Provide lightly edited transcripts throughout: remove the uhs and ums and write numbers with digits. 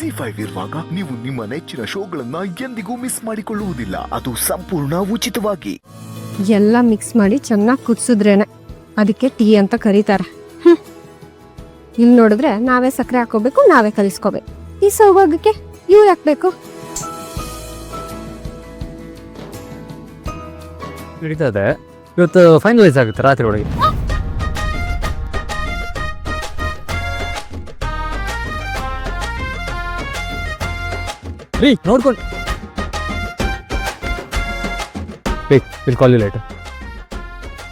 ZEE5 ಇರುವಾಗ ನೀವು ನಿಮ್ಮ ನೆಚ್ಚಿನ ಶೋಗಳನ್ನ ಎಂದಿಗೂ ಮಿಸ್ ಮಾಡಿಕೊಳ್ಳುವುದಿಲ್ಲ. ಅದು ಸಂಪೂರ್ಣ ಉಚಿತವಾಗಿ. ಎಲ್ಲ ಮಿಕ್ಸ್ ಮಾಡಿ ಚೆನ್ನಾಗಿ ಕುದಿಸಿದ್ರೇನೆ ಅದಕ್ಕೆ ಟೀ ಅಂತ ಕರೀತಾರೆ. ಇಲ್ಲಿ ನೋಡಿದ್ರೆ ನಾವೇ ಸಕ್ಕರೆ ಹಾಕೋಬೇಕು, ನಾವೇ ಕಲಿಸ್ಕೋಬೇಕು. ಈ ಸೌಭಾಗ್ಯಕ್ಕೆ ಇವ್ರು ಹಾಕ್ಬೇಕು. ನಡೀತದೆ. ಇವತ್ತು ಫೈನಲೈಸ್ ಆಗುತ್ತೆ ರಾತ್ರಿ ಒಳಗೆ. ರೀ ನೋಡ್ಕೊಂಡು ಕಾಲ್ ಲೇಟ್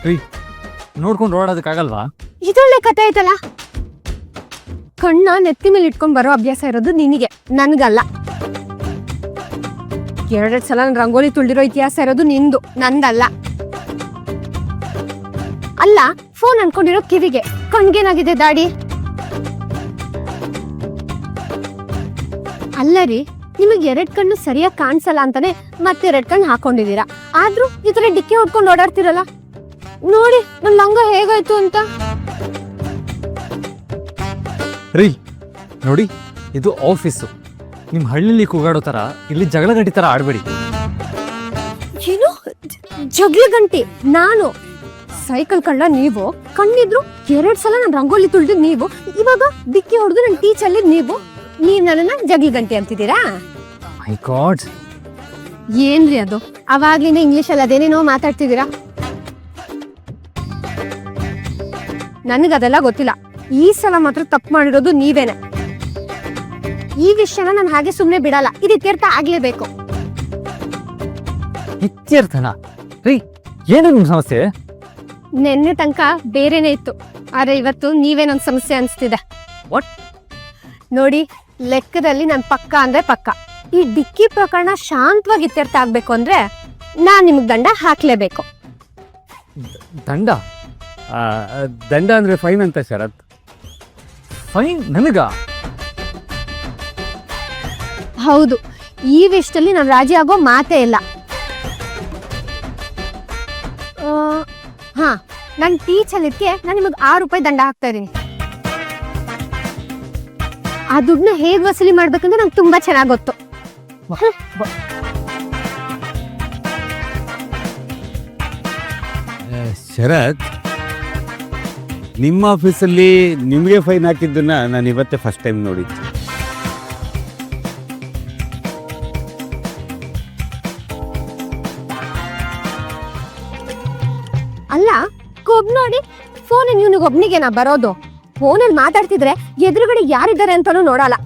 ರೀ ನೋಡ್ಕೊಂಡು ಓಡೋದಕ್ಕಾಗಲ್ವಾ? ಇದೊಳ್ಳೆ ಕತೆ ಆಯ್ತಲ್ಲ. ಕಣ್ಣ ನೆತ್ತಿ ಮೇಲೆ ಇಟ್ಕೊಂಡ್ ಬರೋ ಅಭ್ಯಾಸ ಇರೋದು ನಿನಗೆ, ನನ್ಗಲ್ಲ. ಎರಡೆರಡು ಸಲ ರಂಗೋಲಿ ತುಳಿದಿರೋ ಇತಿಹಾಸ ಇರೋದು ನಿಂದು, ನಂದಲ್ಲ. ಅಲ್ಲ, ಫೋನ್ ಅನ್ಕೊಂಡಿರೋ ಕಿವಿಗೆ, ಕಣ್ಗೇನಾಗಿದೆ ದಾಡಿ? ಅಲ್ಲ ರೀ, ನಿಮಗೆ ಎರಡ್ ಕಣ್ಣು ಸರಿಯಾಗಿ ಕಾಣಿಸಲ್ಲ ಅಂತಾನೆ ಮತ್ತೆ ಎರಡ್ ಕಣ್ಣು ಹಾಕೊಂಡಿದೀರಾ. ಆದ್ರೂ ಈ ತರ ಡಿಕ್ಕಿ ಹೊಡ್ಕೊಂಡು ಓಡಾಡ್ತಿರಲ್ಲ. ನೋಡಿ ನನ್ ಲಂಗ ಹೇಗಾಯ್ತು ಅಂತ. ರೀ ನೋಡಿ, ಇದು ಆಫೀಸು. ನಿಮ್ ಹಳ್ಳಿಲಿ ಕೂಗಾಡೋ ತರ ಇಲ್ಲಿ ಜಗಳ ಗಂಟಿ ತರ ಆಡ್ಬೇಡಿ. ಏನು ಜಗಳ ಗಂಟಿ? ನಾನು ಸೈಕಲ್ ಕಳ್ಳ ನೀವು, ಕಣ್ಣಿದ್ರು ಎರಡ್ ಸಲ ನಾನು ರಂಗೋಲಿ ತುಳಿದ್ ನೀವು, ಇವಾಗ ಡಿಕ್ಕಿ ಹೊಡೆದು ನನ್ ಟೀ ಚೆಲ್ಲಿದ್ ನೀವು ನನ್ನ ಜಗಳ ಗಂಟಿ ಅಂತಿದ್ದೀರಾ? ಮೈ ಗಾಡ್, ಏನ್ರಿ ಅದು? ಅವಾಗ್ಲಿಂದ ಇಂಗ್ಲಿಷ್ ಅಲ್ಲಿ ಅದೇನೇನೋ ಮಾತಾಡ್ತಿದ್ದೀರಾ. ನನಗದೆಲ್ಲ ಗೊತ್ತಿಲ್ಲ. ಈ ಸಲ ಮಾತ್ರ ತಪ್ಪು ಮಾಡಿರೋದು ನೀವೇನೆ. ಈ ವಿಷಯನ ನಾನು ಹಾಗೆ ಸುಮ್ನೆ ಬಿಡಲ್ಲ. ಇದು ಇತ್ಯರ್ಥ ಆಗ್ಲೇಬೇಕು. ಇತ್ಯರ್ಥನಾ? ರೀ ಏನು ನಿಮ್ ಸಮಸ್ಯೆ? ನೆನ್ನೆ ತನಕ ಬೇರೆನೆ ಇತ್ತು, ಆದ್ರೆ ಇವತ್ತು ನೀವೇ ನನ್ ಸಮಸ್ಯೆ ಅನ್ಸ್ತಿದೆ. ವಾಟ್? ನೋಡಿ, ಲೆಕ್ಕದಲ್ಲಿ ನನ್ ಪಕ್ಕ ಅಂದ್ರೆ ಪಕ್ಕ. ಈ ಡಿಕ್ಕಿ ಪ್ರಕರಣ ಶಾಂತವಾಗಿ ಇತ್ಯರ್ಥ ಆಗ್ಬೇಕು ಅಂದ್ರೆ ನಾನ್ ನಿಮಗ್ ದಂಡ ಹಾಕ್ಲೇಬೇಕು. ದಂಡ? ದಂಡ ಅಂದ್ರೆ ಫೈನ್ ಅಂತ ಶರತ್. ಫೈನ್ ನನಗ? ಹೌದು, ಈ ವಿಷಯದಲ್ಲಿ ನಾನು ರಾಜಿ ಆಗೋ ಮಾತೇ ಇಲ್ಲ. ಹಾ, ನನ್ ಟೀ ಚಲಿದ್ಕೆ ನಾನು ನಿಮಗ್ 6 ರೂಪಾಯಿ ದಂಡ ಹಾಕ್ತಾ ಇದೀನಿ. ಆ ದುಡ್ಡನ್ನ ಹೇಗ್ ವಸೂಲಿ ಮಾಡ್ಬೇಕಂತ ನಂಗೆ ತುಂಬಾ ಚೆನ್ನಾಗ್ ಗೊತ್ತು. ಶರತ್, ನಿಮ್ಮ ಆಫೀಸಲ್ಲಿ ನಿಮಗೆ ಫೈನ್ ಹಾಕಿದ್ದನ್ನ ನಾನು ಇವತ್ತೇ ಫಸ್ಟ್ ಟೈಮ್ ನೋಡಿದ್ದು. ಅಲ್ಲ, ಕೊಬ್ ನೋಡಿ, ಫೋನ್ ಇವನಿಗೊಬ್ನಿಗೆ ನಾ ಬರೋದು. ಫೋನಲ್ಲಿ ಮಾತಾಡ್ತಿದ್ರೆ ಎದುರುಗಡೆ ಯಾರಿದ್ದಾರೆ ಅಂತಾನು ನೋಡಲ್ಲ.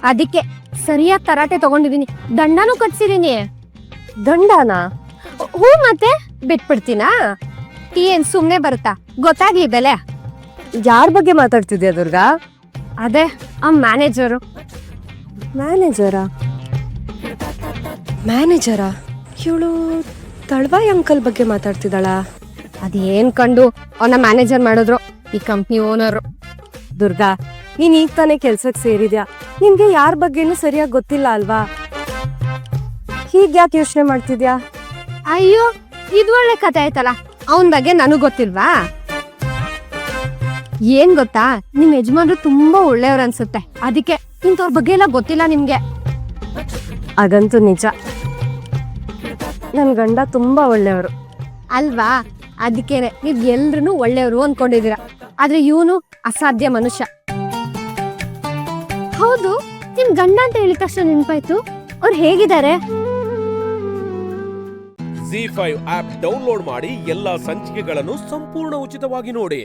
ಅದಕ್ಕೆ ಸರಿಯಾಗಿ ತರಾಟೆ ತಗೊಂಡಿದೀನಿ, ದಂಡನೂ ಕಟ್ಸಿದೀನಿ. ದಂಡನ? ಹೂ, ಮತ್ತೆ ಬಿಟ್ಬಿಡ್ತೀನಾ? ಟೀ ಏನ್ ಸುಮ್ನೆ ಬರುತ್ತಾ? ಗೊತ್ತಾಗ್ಲಿ ಬೆಲೆ. ಯಾರ ಬಗ್ಗೆ ಮಾತಾಡ್ತಿದ್ಯಾ ದುರ್ಗಾ? ಅದೇ ಆ ಮ್ಯಾನೇಜರು. ಮ್ಯಾನೇಜರಾ? ಇವಳು ತಳ್ವಾಯ್ ಅಂಕಲ್ ಬಗ್ಗೆ ಮಾತಾಡ್ತಿದ್ದಾಳ. ಅದೇನ್ ಕಂಡು ಅವನ ಮ್ಯಾನೇಜರ್ ಮಾಡಿದ್ರು ಈ ಕಂಪ್ನಿ ಓನರು. ದುರ್ಗಾ, ನೀನ್ ಈಗ ತಾನೇ ಕೆಲ್ಸಕ್ಕೆ ಸೇರಿದ್ಯಾ, ನಿನ್ಗೆ ಯಾರ ಬಗ್ಗೆನೂ ಸರಿಯಾಗಿ ಗೊತ್ತಿಲ್ಲ ಅಲ್ವಾ? ಹೀಗ್ಯಾಕೆ ಯೋಚನೆ ಮಾಡ್ತಿದ್ಯಾ? ಅಯ್ಯೋ, ಇದು ಒಳ್ಳೆ ಕತೆ ಆಯ್ತಲ್ಲ. ಅವನ ಬಗ್ಗೆ ನನಗ್ ಗೊತ್ತಿಲ್ವಾ? ಏನ್ ಗೊತ್ತಾ, ನಿಮ್ ಯಜಮಾನ್ರು ತುಂಬಾ ಒಳ್ಳೆಯವ್ರ ಅನ್ಸುತ್ತೆ. ಅದಕ್ಕೆ ಇಂಥವ್ರ ಬಗ್ಗೆ ಎಲ್ಲ ಗೊತ್ತಿಲ್ಲ ನಿಮ್ಗೆ. ಅದಂತೂ ನಿಜ. ನನ್ ಗಂಡ ತುಂಬಾ ಒಳ್ಳೆಯವರು ಅಲ್ವಾ? ಅದಕ್ಕೇನೆ ನೀವ್ ಎಲ್ರು ಒಳ್ಳೆಯವರು ಅನ್ಕೊಂಡಿದೀರ. ಆದ್ರೆ ಇವನು ಅಸಾಧ್ಯ ಮನುಷ್ಯ. ಹೌದು, ನಿಮ್ ಗಂಡ ಅಂತ ಹೇಳಿದ ತಕ್ಷಣ ನೆನಪಾಯ್ತು, ಅವ್ರು ಹೇಗಿದ್ದಾರೆ? ZEE5 ಆಪ್ ಡೌನ್ಲೋಡ್ ಮಾಡಿ ಎಲ್ಲಾ ಸಂಚಿಕೆಗಳನ್ನು ಸಂಪೂರ್ಣ ಉಚಿತವಾಗಿ ನೋಡಿ.